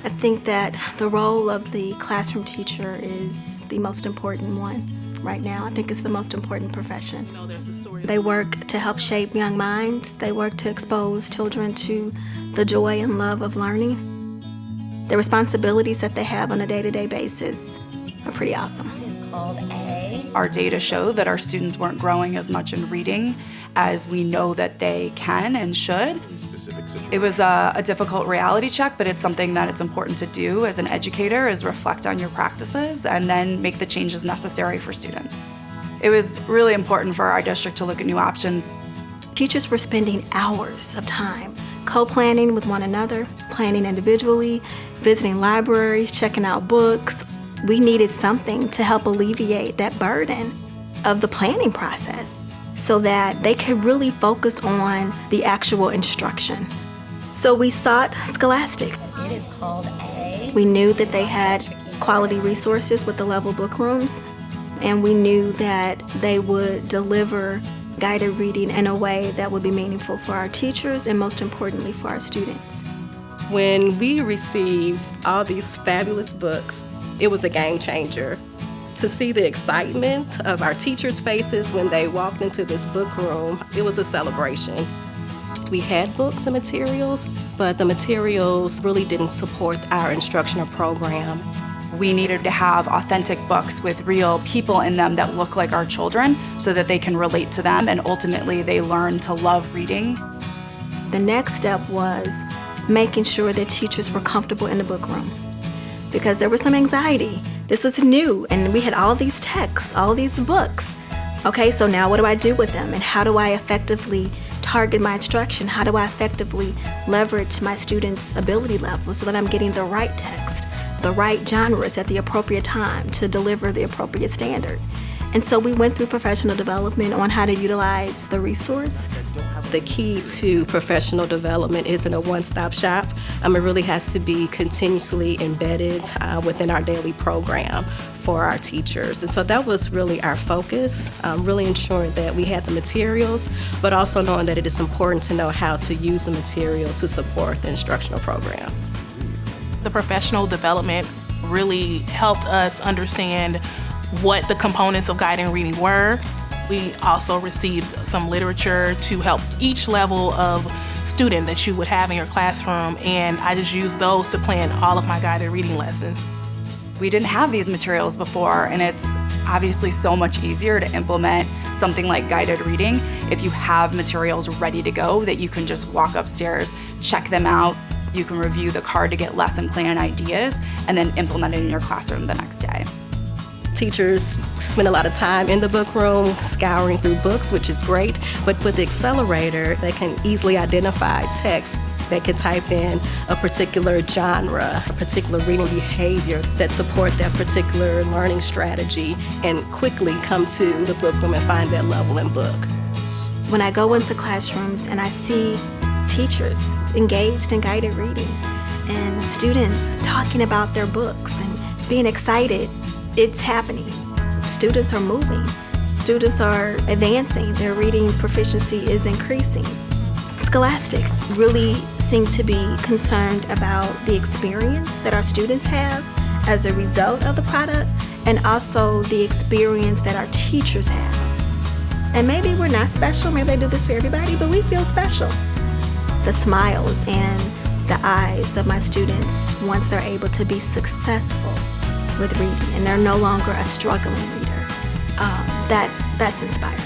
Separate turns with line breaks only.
I think that the role of the classroom teacher is the most important one right now. I think it's the most important profession. They work to help shape young minds. They work to expose children to the joy and love of learning. The responsibilities that they have on a day-to-day basis are pretty awesome.
It's called A.
Our data show that our students weren't growing as much in reading as we know that they can and should. It was a difficult reality check, but it's something that it's important to do as an educator, is reflect on your practices and then make the changes necessary for students. It was really important for our district to look at new options.
Teachers were spending hours of time co-planning with one another, planning individually, visiting libraries, checking out books. We needed something to help alleviate that burden of the planning process so that they could really focus on the actual instruction. So we sought Scholastic.
It is called A.
We knew that they had quality resources with the level bookrooms, and we knew that they would deliver guided reading in a way that would be meaningful for our teachers and most importantly for our students.
When we received all these fabulous books, it was a game changer. To see the excitement of our teachers' faces when they walked into this book room, it was a celebration. We had books and materials, but the materials really didn't support our instructional program.
We needed to have authentic books with real people in them that look like our children so that they can relate to them and ultimately they learn to love reading.
The next step was making sure that teachers were comfortable in the book room because there was some anxiety. This was new and we had all these texts, all these books. Okay, so now what do I do with them and how do I effectively target my instruction? How do I effectively leverage my students' ability level so that I'm getting the right text, the right genres at the appropriate time to deliver the appropriate standard? And so we went through professional development on how to utilize the resource.
The key to professional development isn't a one-stop shop. It really has to be continuously embedded within our daily program for our teachers. And so that was really our focus, really ensuring that we had the materials, but also knowing that it is important to know how to use the materials to support the instructional program.
The professional development really helped us understand what the components of guiding reading were. We also received some literature to help each level of student that you would have in your classroom, and I just used those to plan all of my guided reading lessons.
We didn't have these materials before, and it's obviously so much easier to implement something like guided reading if you have materials ready to go that you can just walk upstairs, check them out, you can review the card to get lesson plan ideas, and then implement it in your classroom the next day.
Teachers spend a lot of time in the book room scouring through books, which is great, but with the accelerator, they can easily identify text. They can type in a particular genre, a particular reading behavior that support that particular learning strategy and quickly come to the book room and find that level in book.
When I go into classrooms and I see teachers engaged in guided reading and students talking about their books and being excited, it's happening. Students are moving. Students are advancing. Their reading proficiency is increasing. Scholastic really seemed to be concerned about the experience that our students have as a result of the product and also the experience that our teachers have. And maybe we're not special, maybe they do this for everybody, but we feel special. The smiles and the eyes of my students once they're able to be successful with reading and they're no longer a struggling reader, that's inspiring.